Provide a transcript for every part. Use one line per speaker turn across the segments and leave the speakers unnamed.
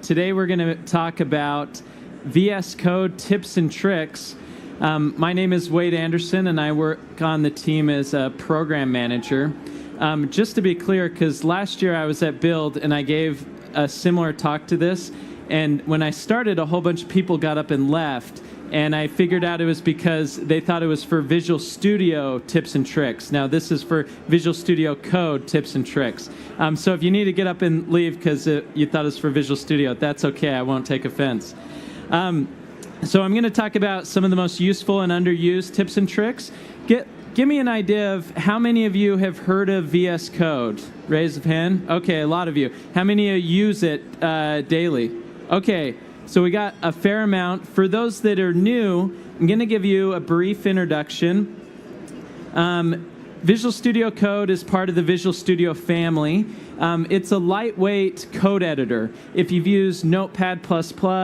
Today we're going to talk about VSCode tips and tricks. My name is Wade Anderson, and I work on the team as a program manager. Just to be clear, because last year I was at Build, and I gave a similar talk to this, and when I started, a whole bunch of people got up and left, and I figured out it was because they thought it was for Visual Studio tips and tricks. Now, this is for Visual Studio Code tips and tricks. So if you need to get up and leave because you thought it was for Visual Studio, that's okay. I won't take offense. So I'm going to talk about some of the most useful and underused tips and tricks. Give me an idea of how many of you have heard of VS Code. Raise a hand. Okay, a lot of you. How many of you use it daily? Okay, so we got a fair amount. For those that are new, I'm going to give you a brief introduction. Visual Studio Code is part of the Visual Studio family. It's a lightweight code editor. If you've used Notepad++,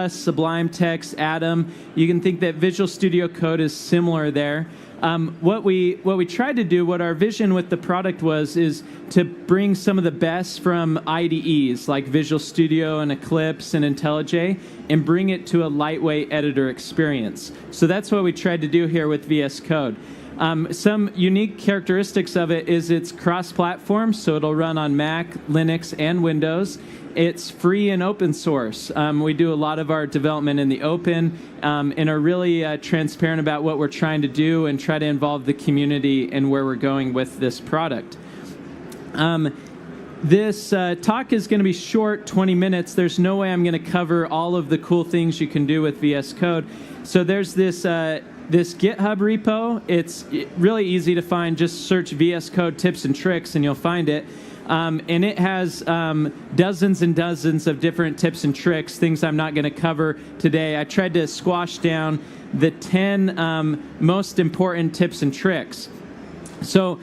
Sublime Text, Atom, you can think that Visual Studio Code is similar there. What we tried to do, what our vision with the product was, is to bring some of the best from IDEs like Visual Studio and Eclipse and IntelliJ and bring it to a lightweight editor experience. So that's what we tried to do here with VS Code. Some unique characteristics of it is it's cross-platform, so it'll run on Mac, Linux, and Windows. It's free and open source. We do a lot of our development in the open and are really transparent about what we're trying to do and try to involve the community and where we're going with this product. This talk is going to be short, 20 minutes. There's no way I'm going to cover all of the cool things you can do with VS Code. So there's this GitHub repo. It's really easy to find. Just search VS Code tips and tricks and you'll find it. And it has dozens and dozens of different tips and tricks, things I'm not going to cover today. I tried to squash down the 10 most important tips and tricks. So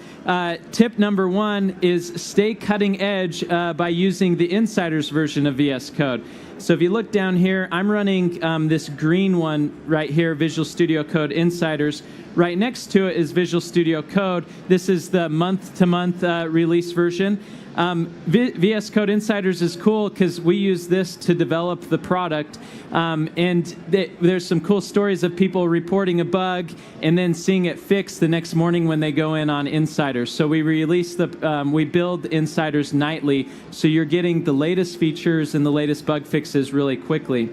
tip number 1 is stay cutting edge by using the Insiders version of VS Code. So if you look down here, I'm running this green one right here, Visual Studio Code Insiders. Right next to it is Visual Studio Code. This is the month-to-month release version. VS Code Insiders is cool because we use this to develop the product. And there's some cool stories of people reporting a bug and then seeing it fixed the next morning when they go in on Insiders. So we we build Insiders nightly, so you're getting the latest features and the latest bug fixes really quickly.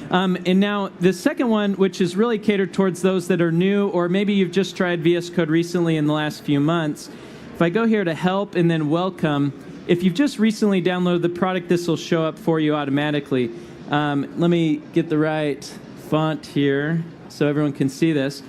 And now the second one, which is really catered towards those that are new, or maybe you've just tried VS Code recently in the last few months. If I go here to help and then welcome, if you've just recently downloaded the product, this will show up for you automatically. Let me get the right font here so everyone can see this.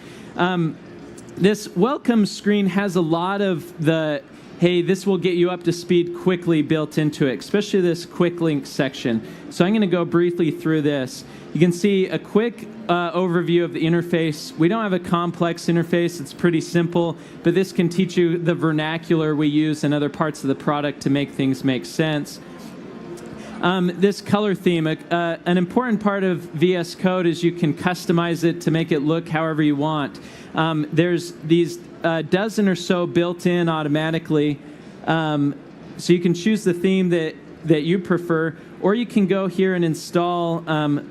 This welcome screen has a lot of the, hey, this will get you up to speed quickly built into it, especially this quick link section. So I'm going to go briefly through this. You can see a quick overview of the interface. We don't have a complex interface. It's pretty simple, but this can teach you the vernacular we use in other parts of the product to make things make sense. This color theme, an important part of VS Code is you can customize it to make it look however you want. There's these dozen or so built in automatically, so you can choose the theme that you prefer, or you can go here and install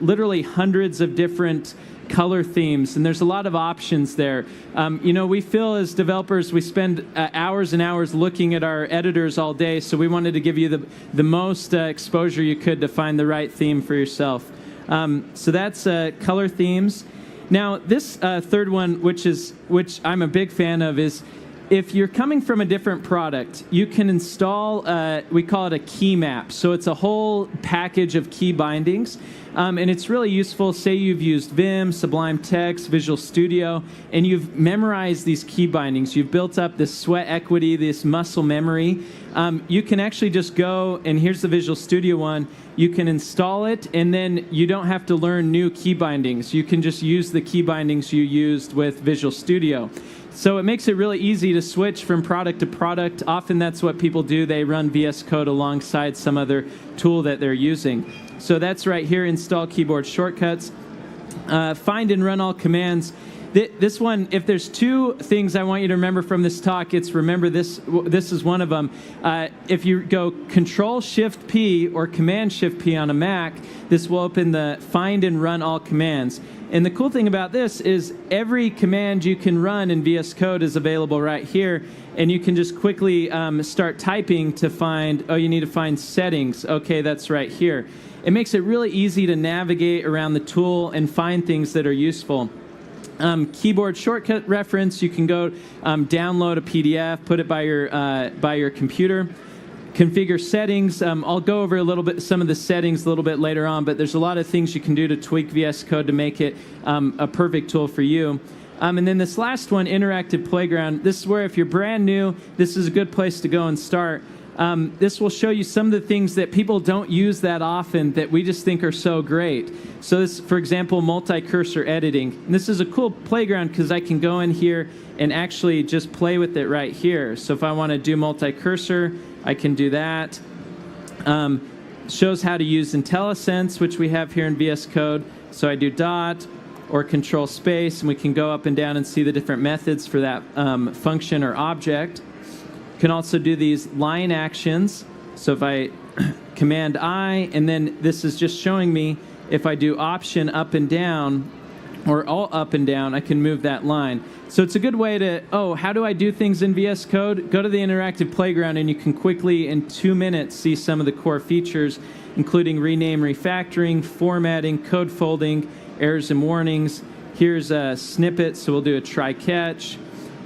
literally hundreds of different color themes, and there's a lot of options there. We feel as developers we spend hours and hours looking at our editors all day, so we wanted to give you the most exposure you could to find the right theme for yourself. So that's color themes. Now this third one, which I'm a big fan of, is if you're coming from a different product, you can install, we call it a key map. So it's a whole package of key bindings. And it's really useful. Say you've used Vim, Sublime Text, Visual Studio, and you've memorized these key bindings. You've built up this sweat equity, this muscle memory. You can actually just go, and here's the Visual Studio one. You can install it, and then you don't have to learn new key bindings. You can just use the key bindings you used with Visual Studio. So it makes it really easy to switch from product to product. Often that's what people do. They run VS Code alongside some other tool that they're using. So that's right here, install keyboard shortcuts. Find and run all commands. This one, if there's two things I want you to remember from this talk, it's remember this. This is one of them. If you go Control-Shift-P or Command-Shift-P on a Mac, this will open the Find and Run All commands. And the cool thing about this is every command you can run in VS Code is available right here. And you can just quickly start typing to find, oh, you need to find settings. Okay, that's right here. It makes it really easy to navigate around the tool and find things that are useful. Keyboard shortcut reference, you can go download a PDF, put it by your computer. Configure settings. I'll go over some of the settings a little bit later on, but there's a lot of things you can do to tweak VS Code to make it a perfect tool for you. And then this last one, Interactive Playground. This is where if you're brand new, this is a good place to go and start. This will show you some of the things that people don't use that often that we just think are so great. So this, for example, multi-cursor editing. And this is a cool playground because I can go in here and actually just play with it right here. So if I want to do multi-cursor, I can do that. Shows how to use IntelliSense, which we have here in VS Code. So I do dot or control space, and we can go up and down and see the different methods for that function or object. Can also do these line actions. So if I Command I, and then this is just showing me if I do Option up and down or Alt up and down, I can move that line. So it's a good way to, oh, how do I do things in VS Code? Go to the Interactive Playground and you can quickly, in 2 minutes, see some of the core features, including rename, refactoring, formatting, code folding, errors and warnings. Here's a snippet, so we'll do a try catch.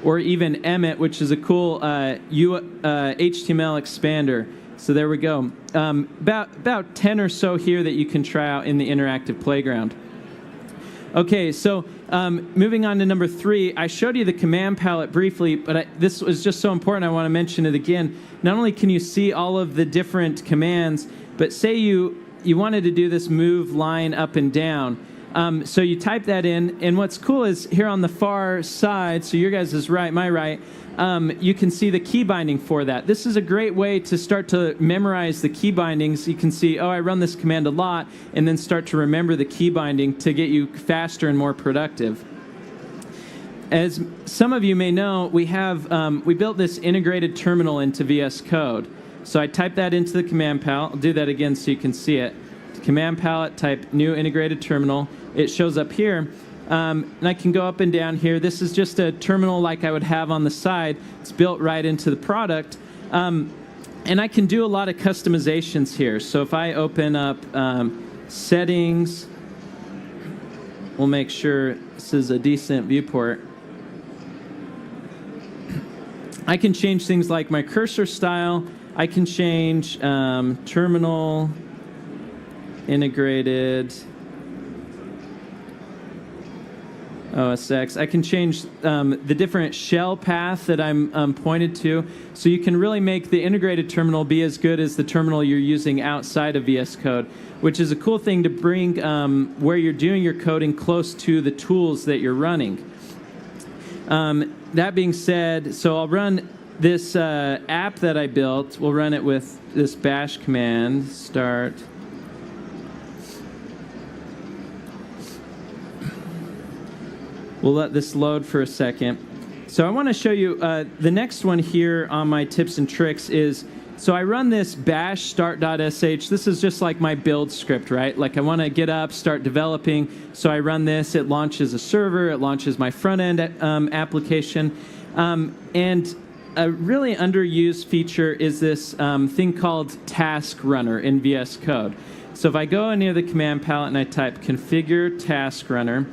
Or even Emmet, which is a cool HTML expander. So there we go. About 10 or so here that you can try out in the Interactive Playground. Okay, so moving on to number 3, I showed you the command palette briefly, but this was just so important I want to mention it again. Not only can you see all of the different commands, but say you wanted to do this move line up and down. So you type that in, and what's cool is here on the far side, so your guys is right, my right, you can see the key binding for that. This is a great way to start to memorize the key bindings. You can see, oh, I run this command a lot, and then start to remember the key binding to get you faster and more productive. As some of you may know, we built this integrated terminal into VS Code. So I type that into the command palette. I'll do that again so you can see it. Command palette, type new integrated terminal. It shows up here. And I can go up and down here. This is just a terminal like I would have on the side. It's built right into the product. And I can do a lot of customizations here. So if I open up settings, we'll make sure this is a decent viewport. I can change things like my cursor style. I can change terminal, integrated, OSX. I can change the different shell path that I'm pointed to. So you can really make the integrated terminal be as good as the terminal you're using outside of VS Code, which is a cool thing to bring where you're doing your coding close to the tools that you're running. That being said, so I'll run this app that I built. We'll run it with this bash command, start. We'll let this load for a second. So I want to show you the next one here on my tips and tricks is, so I run this bash start.sh. This is just like my build script, right? Like I want to get up, start developing. So I run this. It launches a server. It launches my front-end application. And a really underused feature is this thing called task runner in VS Code. So if I go in near the command palette and I type configure task runner,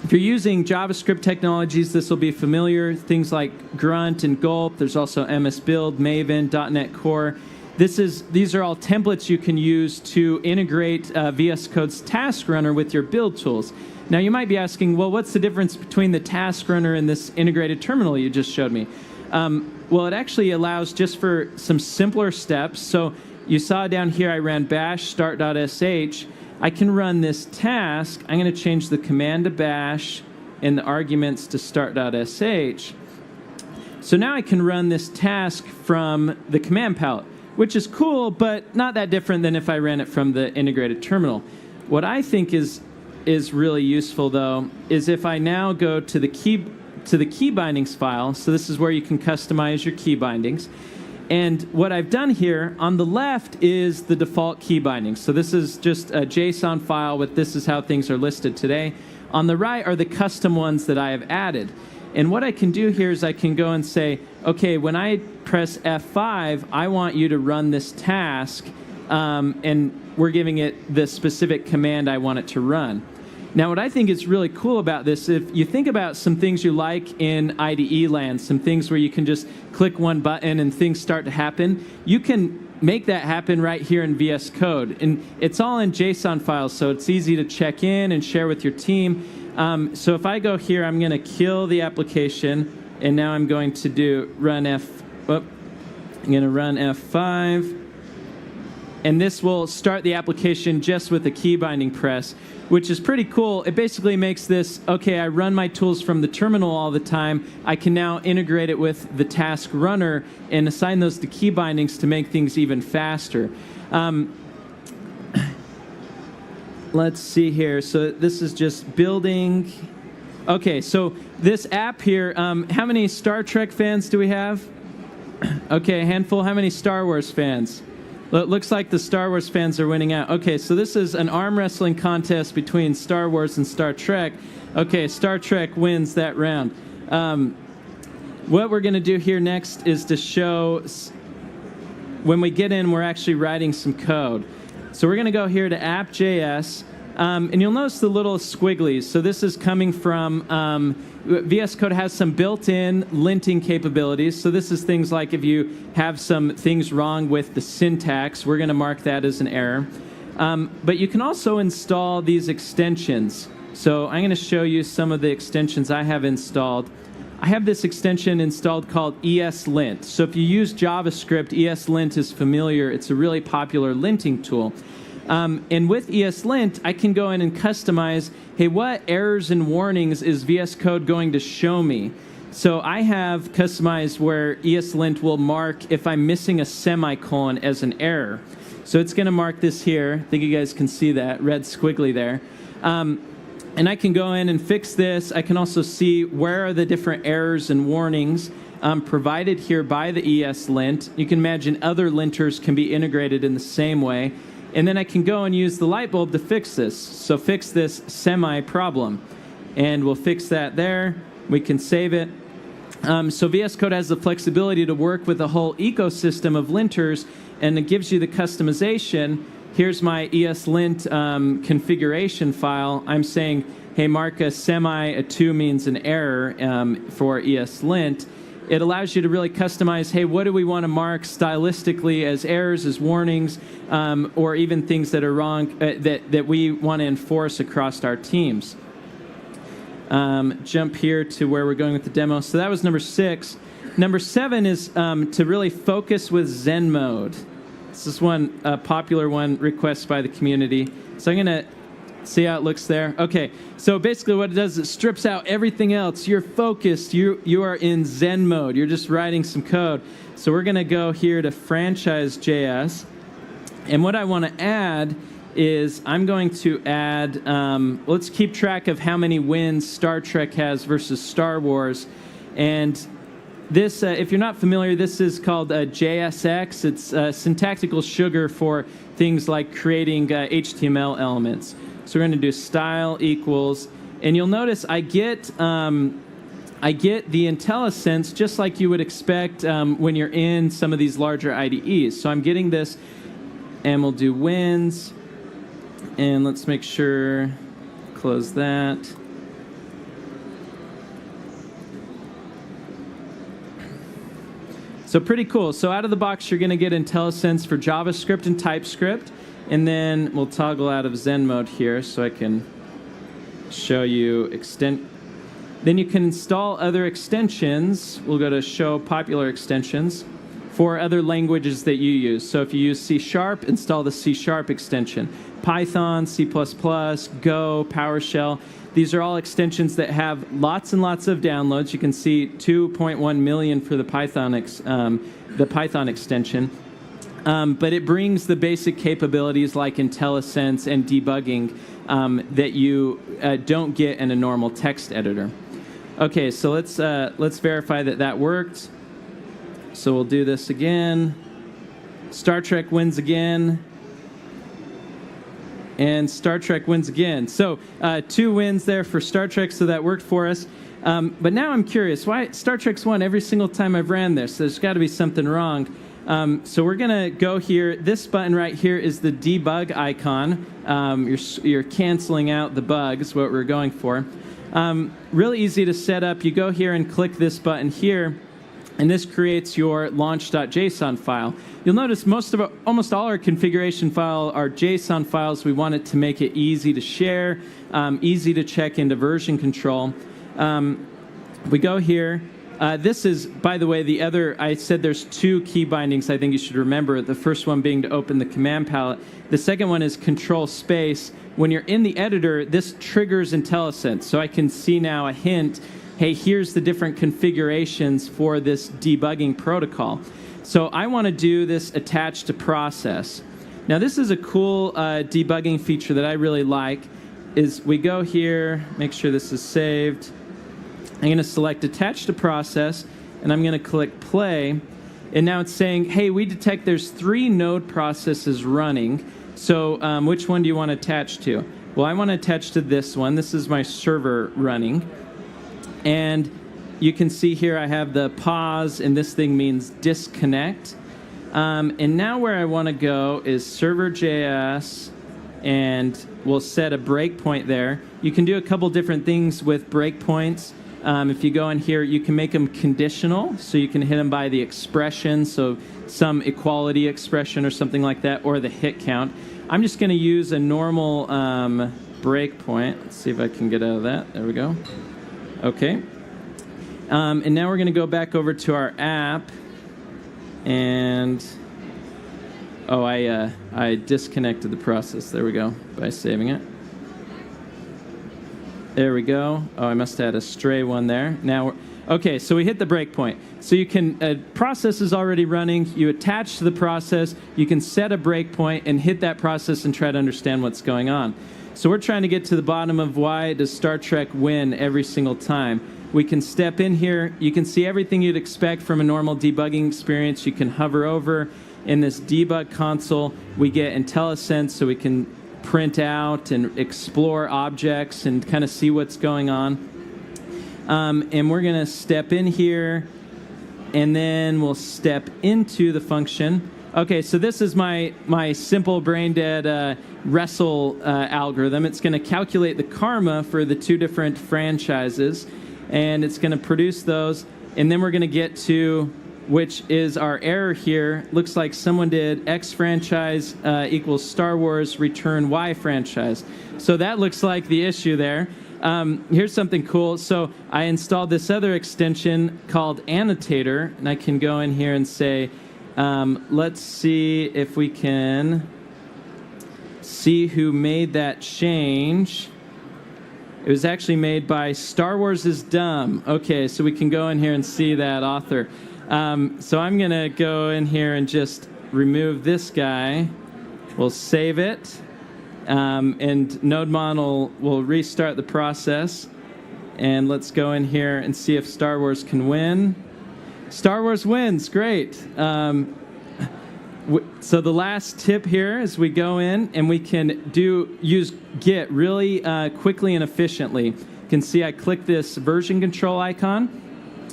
if you're using JavaScript technologies, this will be familiar. Things like Grunt and Gulp. There's also MS Build, Maven, .NET Core. These are all templates you can use to integrate VS Code's task runner with your build tools. Now you might be asking, well, what's the difference between the task runner and this integrated terminal you just showed me? Well, it actually allows just for some simpler steps. So you saw down here I ran bash start.sh. I can run this task. I'm going to change the command to bash and the arguments to start.sh. So now I can run this task from the command palette, which is cool, but not that different than if I ran it from the integrated terminal. What I think is is really useful, though, is if I now go to the key bindings file. So this is where you can customize your key bindings. And what I've done here on the left is the default key bindings. So this is just a JSON file with this is how things are listed today. On the right are the custom ones that I have added. And what I can do here is I can go and say, okay, when I press F5, I want you to run this task, and we're giving it the specific command I want it to run. Now, what I think is really cool about this, if you think about some things you like in IDE land, some things where you can just click one button and things start to happen, you can make that happen right here in VS Code. And it's all in JSON files, so it's easy to check in and share with your team. So if I go here, I'm going to kill the application, and now I'm going to run F5. And this will start the application just with a key binding press, which is pretty cool. It basically makes this, okay, I run my tools from the terminal all the time. I can now integrate it with the task runner and assign those to key bindings to make things even faster. Let's see here. So this is just building. Okay, so this app here, how many Star Trek fans do we have? Okay, a handful. How many Star Wars fans? Well, it looks like the Star Wars fans are winning out. Okay, so this is an arm wrestling contest between Star Wars and Star Trek. Okay, Star Trek wins that round. What we're going to do here next is to show, when we get in, we're actually writing some code. So we're going to go here to app.js, and you'll notice the little squigglies. So this is coming from VS Code has some built-in linting capabilities. So this is things like if you have some things wrong with the syntax, we're going to mark that as an error. But you can also install these extensions. So I'm going to show you some of the extensions I have installed. I have this extension installed called ESLint. So if you use JavaScript, ESLint is familiar. It's a really popular linting tool. And with ESLint, I can go in and customize, hey, what errors and warnings is VS Code going to show me? So I have customized where ESLint will mark if I'm missing a semicolon as an error. So it's going to mark this here. I think you guys can see that red squiggly there. And I can go in and fix this. I can also see where are the different errors and warnings provided here by the ESLint. You can imagine other linters can be integrated in the same way. And then I can go and use the light bulb to fix this. So fix this semi-problem. And we'll fix that there. We can save it. So VS Code has the flexibility to work with a whole ecosystem of linters, and it gives you the customization. Here's my ESLint configuration file. I'm saying, hey, mark a semi, a 2 means an error for ESLint. It allows you to really customize, hey, what do we want to mark stylistically as errors, as warnings, or even things that are wrong that we want to enforce across our teams. Jump here to where we're going with the demo. So that was number 6. Number 7 is to really focus with Zen mode. This is one popular one requested by the community. So I'm going to see how it looks there. Okay, so basically what it does is it strips out everything else. You're focused. You are in Zen mode. You're just writing some code. So we're going to go here to franchise.js. And what I want to add is I'm going to add, let's keep track of how many wins Star Trek has versus Star Wars. And this, if you're not familiar, this is called JSX. It's syntactical sugar for things like creating HTML elements. So we're going to do style equals, and you'll notice I get the IntelliSense just like you would expect when you're in some of these larger IDEs. So I'm getting this, and we'll do wins, and let's make sure, close that. So pretty cool. So out of the box, you're going to get IntelliSense for JavaScript and TypeScript. And then we'll toggle out of Zen mode here so I can show you Then you can install other extensions. We'll go to show popular extensions for other languages that you use. So if you use C#, install the C# extension. Python, C++, Go, PowerShell. These are all extensions that have lots and lots of downloads. You can see 2.1 million for the Python extension. but it brings the basic capabilities like IntelliSense and debugging that you don't get in a normal text editor. Okay, so let's verify that that worked. So we'll do this again. Star Trek wins again. And Star Trek wins again. So 2 wins there for Star Trek, so that worked for us. But now I'm curious, why Star Trek's won every single time I've ran this? So there's got to be something wrong. So we're going to go here. This button right here is the debug icon. You're canceling out the bugs, what we're going for. Really easy to set up. You go here and click this button here, and this creates your launch.json file. You'll notice almost all our configuration file are JSON files. We want it to make it easy to share, easy to check into version control. We go here. This is, by the way, I said there's 2 key bindings I think you should remember. The first one being to open the command palette. The second one is control space. When you're in the editor, this triggers IntelliSense. So I can see now a hint, hey, here's the different configurations for this debugging protocol. So I want to do this attached to process. Now this is a cool debugging feature that I really like, is we go here, make sure this is saved. I'm going to select attach to process, and I'm going to click play. And now it's saying, hey, we detect there's 3 node processes running. So which one do you want to attach to? Well, I want to attach to this one. This is my server running. And you can see here I have the pause, and this thing means disconnect. And now where I want to go is server.js, and we'll set a breakpoint there. You can do a couple different things with breakpoints. If you go in here, you can make them conditional, so you can hit them by the expression, so some equality expression or something like that, or the hit count. I'm just going to use a normal breakpoint. Let's see if I can get out of that. There we go. Okay. And now we're going to go back over to our app, and I disconnected the process. There we go, by saving it. There we go. Oh, I must have had a stray one there. Now, okay, so we hit the breakpoint. So you can, process is already running. You attach to the process. You can set a breakpoint and hit that process and try to understand what's going on. So we're trying to get to the bottom of why does Star Trek win every single time. We can step in here. You can see everything you'd expect from a normal debugging experience. You can hover over. In this debug console, we get IntelliSense, so we can print out and explore objects and kind of see what's going on. And we're going to step in here, and then we'll step into the function. Okay, so this is my simple brain-dead wrestle algorithm. It's going to calculate the karma for the 2 different franchises, and it's going to produce those. And then we're going to get to, which is our error here. Looks like someone did X franchise equals Star Wars, return Y franchise. So that looks like the issue there. Here's something cool. So I installed this other extension called Annotator, and I can go in here and say, let's see if we can see who made that change. It was actually made by Star Wars is Dumb. Okay, so we can go in here and see that author. So I'm going to go in here and just remove this guy. We'll save it. And NodeMon will restart the process. And let's go in here and see if Star Wars can win. Star Wars wins. Great. So the last tip here is we go in and we can use Git really quickly and efficiently. You can see I click this version control icon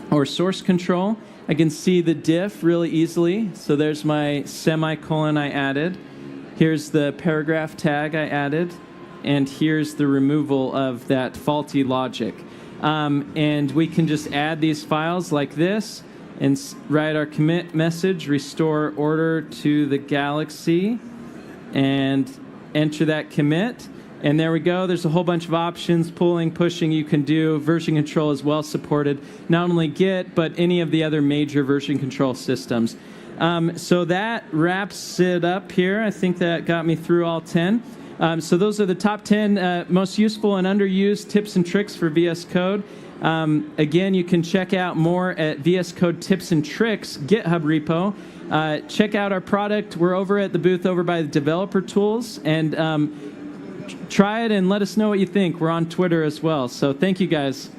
or source control. I can see the diff really easily. So there's my semicolon I added. Here's the paragraph tag I added. And here's the removal of that faulty logic. And we can just add these files like this and write our commit message, restore order to the galaxy, and enter that commit. And there we go. There's a whole bunch of options, pulling, pushing you can do. Version control is well supported. Not only Git, but any of the other major version control systems. So that wraps it up here. I think that got me through all 10. So those are the top 10 most useful and underused tips and tricks for VS Code. Again, you can check out more at VS Code Tips and Tricks GitHub repo. Check out our product. We're over at the booth over by the developer tools, and try it and let us know what you think. We're on Twitter as well. So thank you, guys.